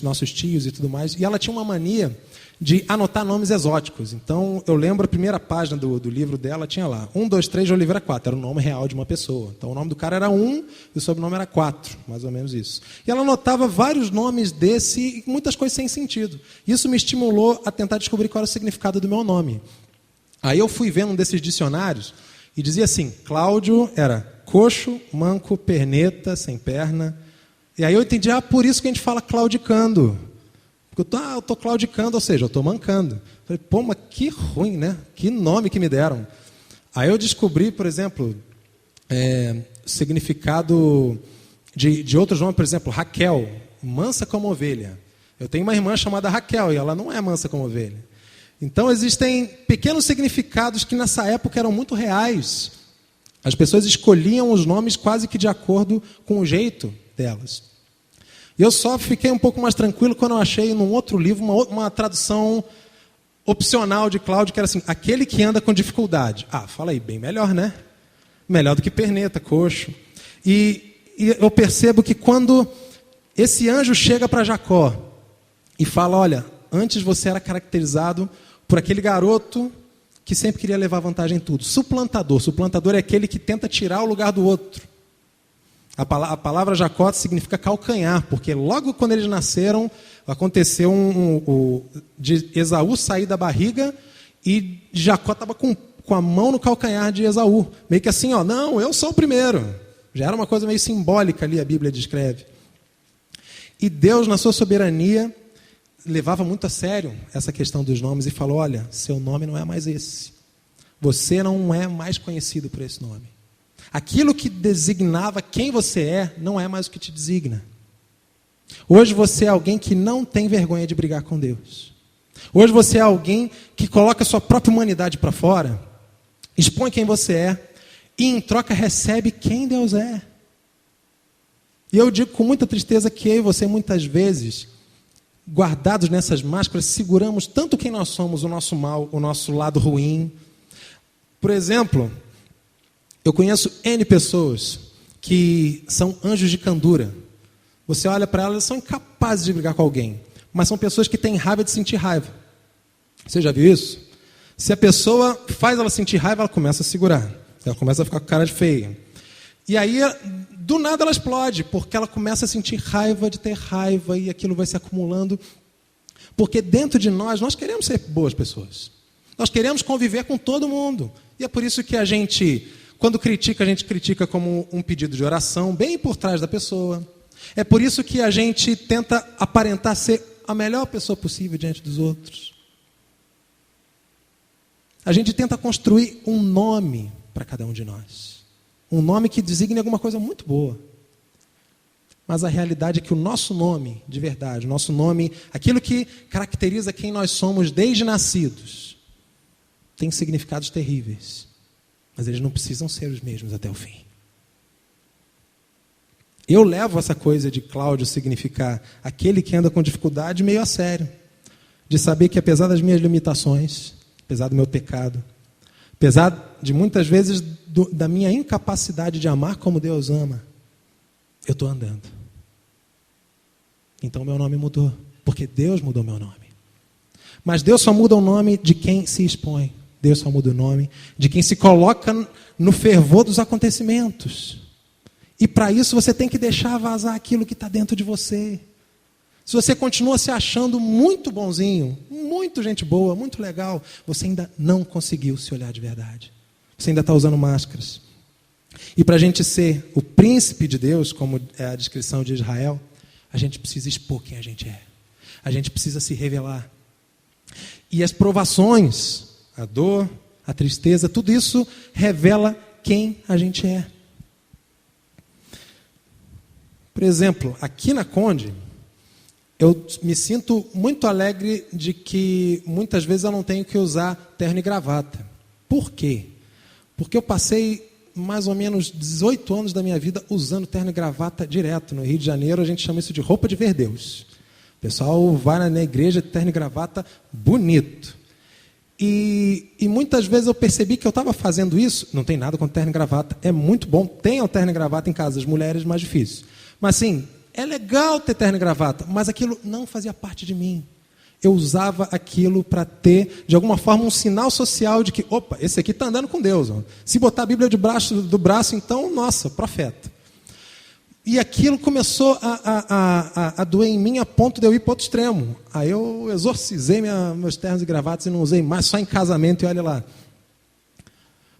nossos tios e tudo mais, e ela tinha uma mania de anotar nomes exóticos. Então, eu lembro a primeira página do livro dela, tinha lá, 1, 2, 3 de Oliveira 4, era o nome real de uma pessoa. Então, o nome do cara era 1 e o sobrenome era 4, mais ou menos isso. E ela anotava vários nomes desse, e muitas coisas sem sentido. Isso me estimulou a tentar descobrir qual era o significado do meu nome. Aí eu fui vendo um desses dicionários, e dizia assim, Cláudio era coxo, manco, perneta, sem perna. E aí eu entendi, por isso que a gente fala claudicando. Porque eu estou claudicando, ou seja, eu estou mancando. Falei, pô, mas que ruim, né? Que nome que me deram. Aí eu descobri, por exemplo, significado de outros nomes, por exemplo, Raquel, mansa como ovelha. Eu tenho uma irmã chamada Raquel e ela não é mansa como ovelha. Então existem pequenos significados que nessa época eram muito reais. As pessoas escolhiam os nomes quase que de acordo com o jeito delas. E eu só fiquei um pouco mais tranquilo quando eu achei num outro livro uma tradução opcional de Cláudio, que era assim, aquele que anda com dificuldade. Fala aí, bem melhor, né? Melhor do que perneta, coxo. E eu percebo que quando esse anjo chega para Jacó e fala, olha, antes você era caracterizado por aquele garoto que sempre queria levar vantagem em tudo. Suplantador. Suplantador é aquele que tenta tirar o lugar do outro. A palavra Jacó significa calcanhar, porque logo quando eles nasceram, aconteceu de Esaú sair da barriga e Jacó estava com a mão no calcanhar de Esaú. Meio que assim, não, eu sou o primeiro. Já era uma coisa meio simbólica ali, a Bíblia descreve. E Deus, na sua soberania, levava muito a sério essa questão dos nomes e falou, olha, seu nome não é mais esse. Você não é mais conhecido por esse nome. Aquilo que designava quem você é, não é mais o que te designa. Hoje você é alguém que não tem vergonha de brigar com Deus. Hoje você é alguém que coloca a sua própria humanidade para fora expõe quem você é e em troca recebe quem Deus é. E eu digo com muita tristeza que eu e você muitas vezes, guardados nessas máscaras, seguramos tanto quem nós somos, o nosso mal, o nosso lado ruim. Por exemplo, eu conheço N pessoas que são anjos de candura. Você olha para elas, elas são incapazes de brigar com alguém, mas são pessoas que têm raiva de sentir raiva. Você já viu isso? Se a pessoa faz ela sentir raiva, ela começa a segurar. Ela começa a ficar com cara de feia. E aí, do nada ela explode, porque ela começa a sentir raiva de ter raiva e aquilo vai se acumulando. Porque dentro de nós queremos ser boas pessoas. Nós queremos conviver com todo mundo. E é por isso que a gente, quando critica, a gente critica como um pedido de oração, bem por trás da pessoa. É por isso que a gente tenta aparentar ser a melhor pessoa possível diante dos outros. A gente tenta construir um nome para cada um de nós. Um nome que designe alguma coisa muito boa. Mas a realidade é que o nosso nome, de verdade, o nosso nome, aquilo que caracteriza quem nós somos desde nascidos, tem significados terríveis. Mas eles não precisam ser os mesmos até o fim. Eu levo essa coisa de Cláudio significar aquele que anda com dificuldade meio a sério. De saber que apesar das minhas limitações, apesar do meu pecado, apesar de muitas vezes da minha incapacidade de amar como Deus ama, eu estou andando. Então meu nome mudou, porque Deus mudou meu nome. Mas Deus só muda o nome de quem se expõe. Deus só muda o nome de quem se coloca no fervor dos acontecimentos. E para isso você tem que deixar vazar aquilo que está dentro de você. Se você continua se achando muito bonzinho, muito gente boa, muito legal, você ainda não conseguiu se olhar de verdade. Você ainda está usando máscaras. E para a gente ser o príncipe de Deus, como é a descrição de Israel, a gente precisa expor quem a gente é. A gente precisa se revelar. E as provações, a dor, a tristeza, tudo isso revela quem a gente é. Por exemplo, aqui na Conde, eu me sinto muito alegre de que muitas vezes eu não tenho que usar terno e gravata. Por quê? Porque eu passei mais ou menos 18 anos da minha vida usando terno e gravata direto. No Rio de Janeiro a gente chama isso de roupa de ver Deus. O pessoal vai na igreja de terno e gravata bonito. E muitas vezes eu percebi que eu estava fazendo isso. Não tem nada com terno e gravata. É muito bom. Tenham terno e gravata em casa. As mulheres mais difícil. Mas assim, é legal ter terno e gravata. Mas aquilo não fazia parte de mim. Eu usava aquilo para ter, de alguma forma, um sinal social de que, opa, esse aqui está andando com Deus. Ó. Se botar a Bíblia do braço, então, nossa, profeta. E aquilo começou a doer em mim a ponto de eu ir para outro extremo. Aí eu exorcizei meus ternos e gravatas e não usei mais, só em casamento e olha lá.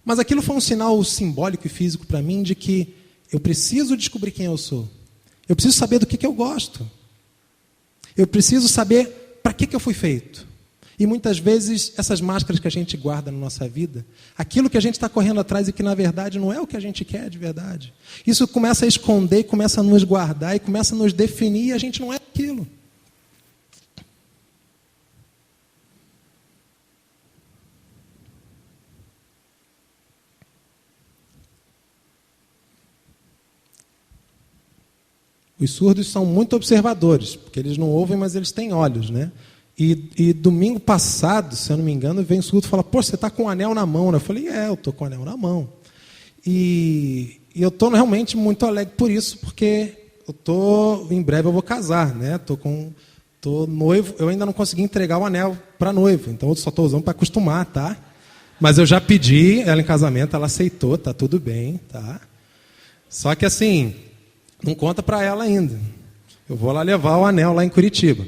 Mas aquilo foi um sinal simbólico e físico para mim de que eu preciso descobrir quem eu sou. Eu preciso saber do que eu gosto. Eu preciso saber para que eu fui feito. E muitas vezes essas máscaras que a gente guarda na nossa vida, aquilo que a gente está correndo atrás e que na verdade não é o que a gente quer de verdade, isso começa a esconder, começa a nos guardar e começa a nos definir e a gente não é aquilo. Os surdos são muito observadores, porque eles não ouvem, mas eles têm olhos, né? E domingo passado, se eu não me engano, veio um surdo e falou, pô, você está com um anel na mão, né? Eu falei, eu estou com o anel na mão. E eu estou realmente muito alegre por isso, porque em breve eu vou casar, né? Estou noivo, eu ainda não consegui entregar o anel para noivo, então eu só estou usando para acostumar, tá? Mas eu já pedi ela em casamento, ela aceitou, tá tudo bem, tá? Só que assim, não conta para ela ainda. Eu vou lá levar o anel lá em Curitiba.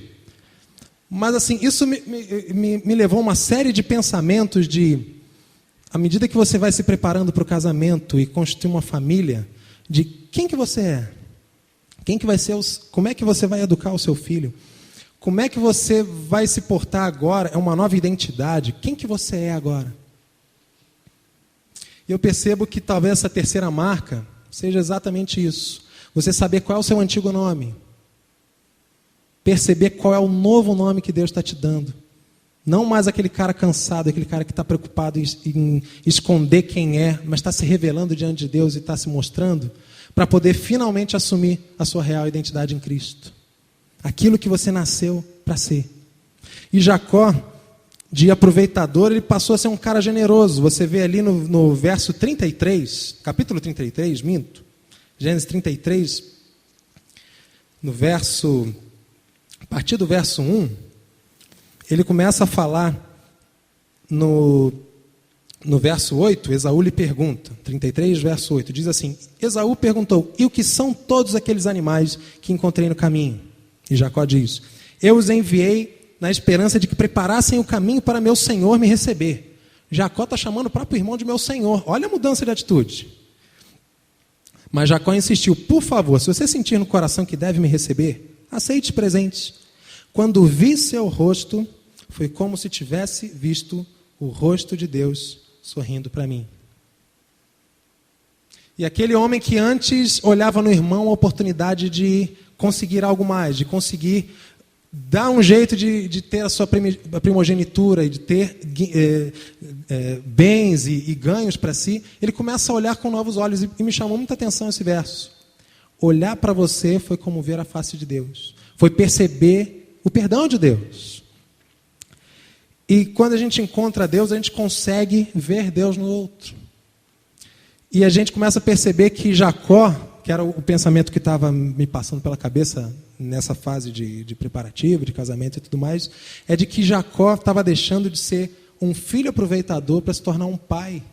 Mas assim, isso me levou a uma série de pensamentos de, à medida que você vai se preparando para o casamento e constituir uma família, de quem que você é? Quem que vai ser como é que você vai educar o seu filho? Como é que você vai se portar agora? É uma nova identidade. Quem que você é agora? E eu percebo que talvez essa terceira marca seja exatamente isso. Você saber qual é o seu antigo nome. Perceber qual é o novo nome que Deus está te dando. Não mais aquele cara cansado, aquele cara que está preocupado em esconder quem é, mas está se revelando diante de Deus e está se mostrando para poder finalmente assumir a sua real identidade em Cristo. Aquilo que você nasceu para ser. E Jacó, de aproveitador, ele passou a ser um cara generoso. Você vê ali no verso 33, capítulo 33, Gênesis 33, a partir do verso 1, ele começa a falar no verso 8, Esaú lhe pergunta, 33, verso 8, diz assim: Esaú perguntou, e o que são todos aqueles animais que encontrei no caminho? E Jacó diz, eu os enviei na esperança de que preparassem o caminho para meu senhor me receber. Jacó está chamando o próprio irmão de meu senhor. Olha a mudança de atitude. Mas Jacó insistiu, por favor, se você sentir no coração que deve me receber, aceite presentes. Quando vi seu rosto, foi como se tivesse visto o rosto de Deus sorrindo para mim. E aquele homem que antes olhava no irmão a oportunidade de conseguir algo mais, de conseguir dar um jeito de ter a sua primogenitura e de ter bens e ganhos para si, ele começa a olhar com novos olhos. E me chamou muita atenção esse verso. Olhar para você foi como ver a face de Deus. Foi perceber o perdão de Deus. E quando a gente encontra Deus, a gente consegue ver Deus no outro. E a gente começa a perceber que Jacó, que era o pensamento que estava me passando pela cabeça nessa fase de preparativo, de casamento e tudo mais, é de que Jacó estava deixando de ser um filho aproveitador para se tornar um pai,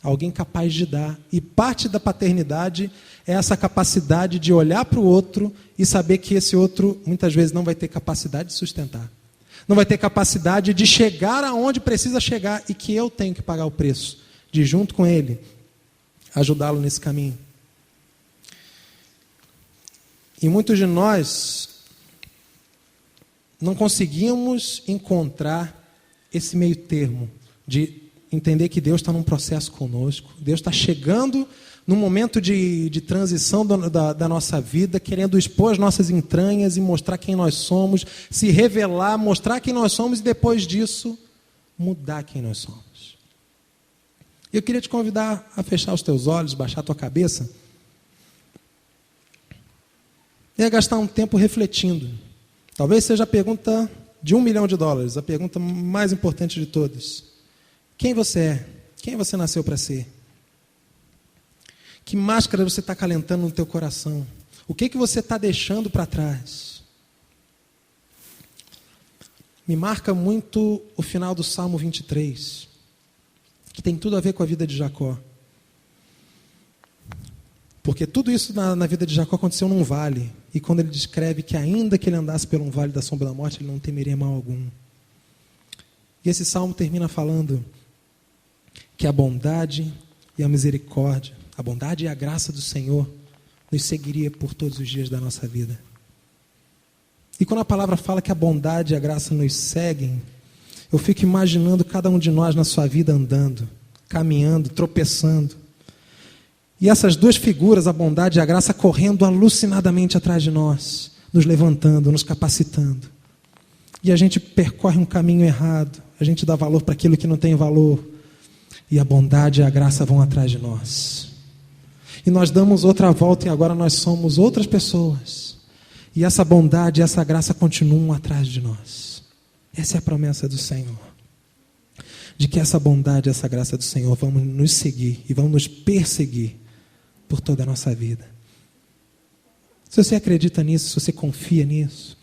alguém capaz de dar. E parte da paternidade é essa capacidade de olhar para o outro e saber que esse outro, muitas vezes, não vai ter capacidade de sustentar. Não vai ter capacidade de chegar aonde precisa chegar e que eu tenho que pagar o preço de, junto com ele, ajudá-lo nesse caminho. E muitos de nós não conseguimos encontrar esse meio termo de entender que Deus está num processo conosco. Deus está chegando num momento de transição da nossa vida, querendo expor as nossas entranhas e mostrar quem nós somos, se revelar, mostrar quem nós somos e depois disso, mudar quem nós somos. E eu queria te convidar a fechar os teus olhos, baixar a tua cabeça e a gastar um tempo refletindo. Talvez seja a pergunta de $1 milhão, a pergunta mais importante de todas. Quem você é? Quem você nasceu para ser? Que máscara você está acalentando no teu coração? O que você está deixando para trás? Me marca muito o final do Salmo 23, que tem tudo a ver com a vida de Jacó. Porque tudo isso na vida de Jacó aconteceu num vale. E quando ele descreve que ainda que ele andasse por um vale da sombra da morte, ele não temeria mal algum. E esse salmo termina falando que a bondade e a misericórdia, a bondade e a graça do Senhor nos seguiria por todos os dias da nossa vida. E quando a palavra fala que a bondade e a graça nos seguem, eu fico imaginando cada um de nós na sua vida andando, caminhando, tropeçando. E essas duas figuras, a bondade e a graça, correndo alucinadamente atrás de nós, nos levantando, nos capacitando. E a gente percorre um caminho errado, a gente dá valor para aquilo que não tem valor. E a bondade e a graça vão atrás de nós. E nós damos outra volta e agora nós somos outras pessoas. E essa bondade e essa graça continuam atrás de nós. Essa é a promessa do Senhor. De que essa bondade e essa graça do Senhor vão nos seguir e vão nos perseguir por toda a nossa vida. Se você acredita nisso, se você confia nisso,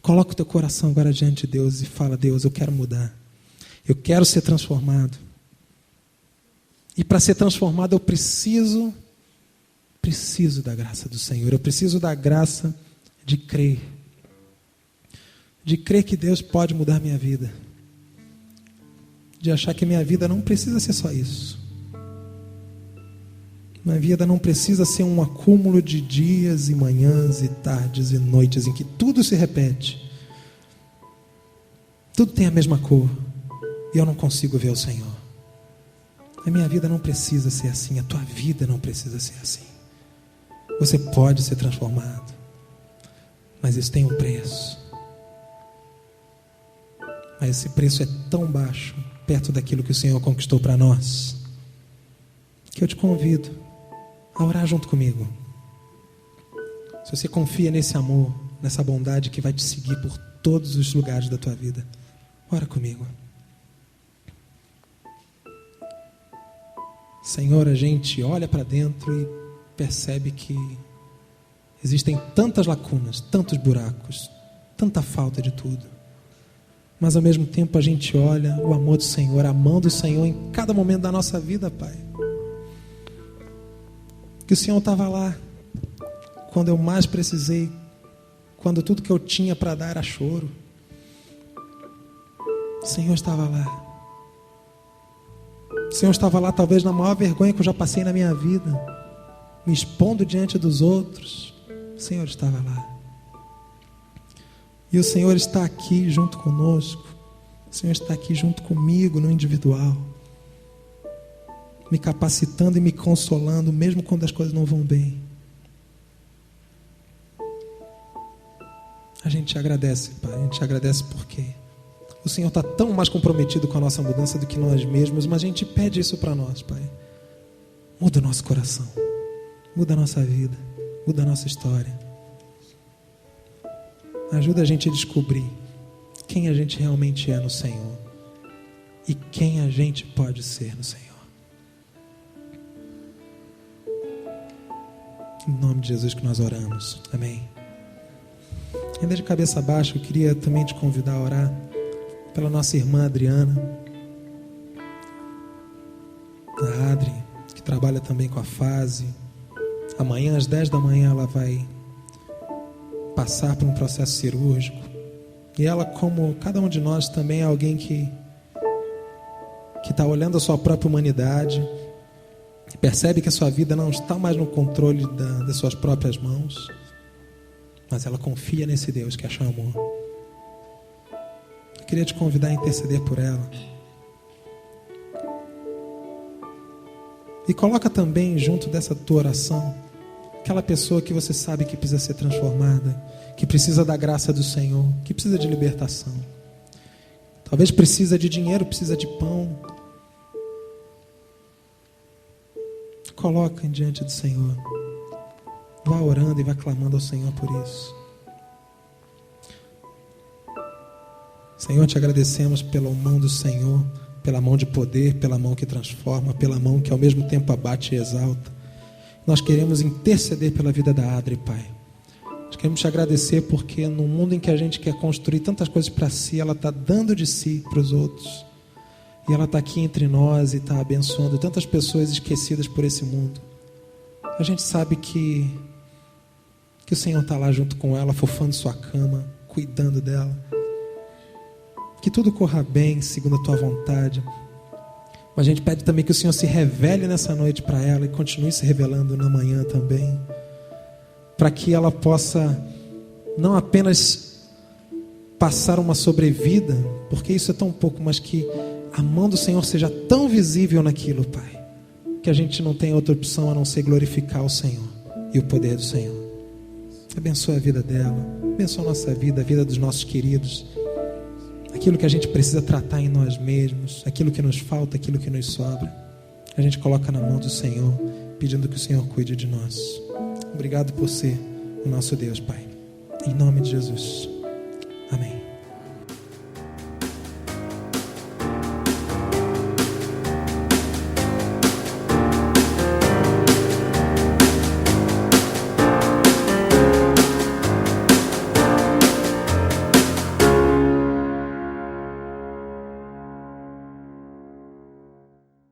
coloca o teu coração agora diante de Deus e fala: Deus, eu quero mudar. Eu quero ser transformado. E para ser transformado eu preciso da graça do Senhor. Eu preciso da graça de crer. De crer que Deus pode mudar minha vida. De achar que minha vida não precisa ser só isso. Minha vida não precisa ser um acúmulo de dias e manhãs e tardes e noites em que tudo se repete. Tudo tem a mesma cor. E eu não consigo ver o Senhor. A minha vida não precisa ser assim. A tua vida não precisa ser assim. Você pode ser transformado. Mas isso tem um preço. Mas esse preço é tão baixo, perto daquilo que o Senhor conquistou para nós, que eu te convido a orar junto comigo. Se você confia nesse amor, nessa bondade que vai te seguir por todos os lugares da tua vida, ora comigo. Senhor, a gente olha para dentro e percebe que existem tantas lacunas, tantos buracos, tanta falta de tudo. Mas ao mesmo tempo a gente olha o amor do Senhor, a mão do Senhor em cada momento da nossa vida, Pai. Que o Senhor estava lá quando eu mais precisei, quando tudo que eu tinha para dar era choro. O Senhor estava lá. O Senhor estava lá talvez na maior vergonha que eu já passei na minha vida, me expondo diante dos outros. O Senhor estava lá. E o Senhor está aqui junto conosco. O Senhor está aqui junto comigo no individual, me capacitando e me consolando, mesmo quando as coisas não vão bem. A gente te agradece, Pai. A gente te agradece porque o Senhor está tão mais comprometido com a nossa mudança do que nós mesmos, mas a gente pede isso para nós, Pai. Muda o nosso coração, muda a nossa vida, muda a nossa história. Ajuda a gente a descobrir quem a gente realmente é no Senhor e quem a gente pode ser no Senhor. Em nome de Jesus que nós oramos. Amém. Ainda de cabeça baixa, eu queria também te convidar a orar pela nossa irmã Adriana, a Adri, que trabalha também com a fase. Amanhã às 10 da manhã ela vai passar por um processo cirúrgico. E ela, como cada um de nós, também é alguém que está olhando a sua própria humanidade, percebe que a sua vida não está mais no controle das suas próprias mãos, mas ela confia nesse Deus que a chamou. Eu queria te convidar a interceder por ela. E coloca também junto dessa tua oração aquela pessoa que você sabe que precisa ser transformada, que precisa da graça do Senhor, que precisa de libertação. Talvez precisa de dinheiro, precisa de pão. Coloca diante do Senhor. Vá orando e vá clamando ao Senhor por isso. Senhor, te agradecemos pela mão do Senhor, pela mão de poder, pela mão que transforma, pela mão que ao mesmo tempo abate e exalta. Nós queremos interceder pela vida da Adri, Pai. Nós queremos te agradecer porque no mundo em que a gente quer construir tantas coisas para si, ela está dando de si para os outros. E ela está aqui entre nós e está abençoando tantas pessoas esquecidas por esse mundo. A gente sabe que o Senhor está lá junto com ela, fofando sua cama, cuidando dela. Que tudo corra bem, segundo a tua vontade. Mas a gente pede também que o Senhor se revele nessa noite para ela e continue se revelando na manhã também, para que ela possa não apenas passar uma sobrevida, porque isso é tão pouco, mas que a mão do Senhor seja tão visível naquilo, Pai, que a gente não tem outra opção a não ser glorificar o Senhor e o poder do Senhor. Abençoa a vida dela, abençoa a nossa vida, a vida dos nossos queridos, aquilo que a gente precisa tratar em nós mesmos, aquilo que nos falta, aquilo que nos sobra, a gente coloca na mão do Senhor, pedindo que o Senhor cuide de nós. Obrigado por ser o nosso Deus, Pai. Em nome de Jesus. Amém.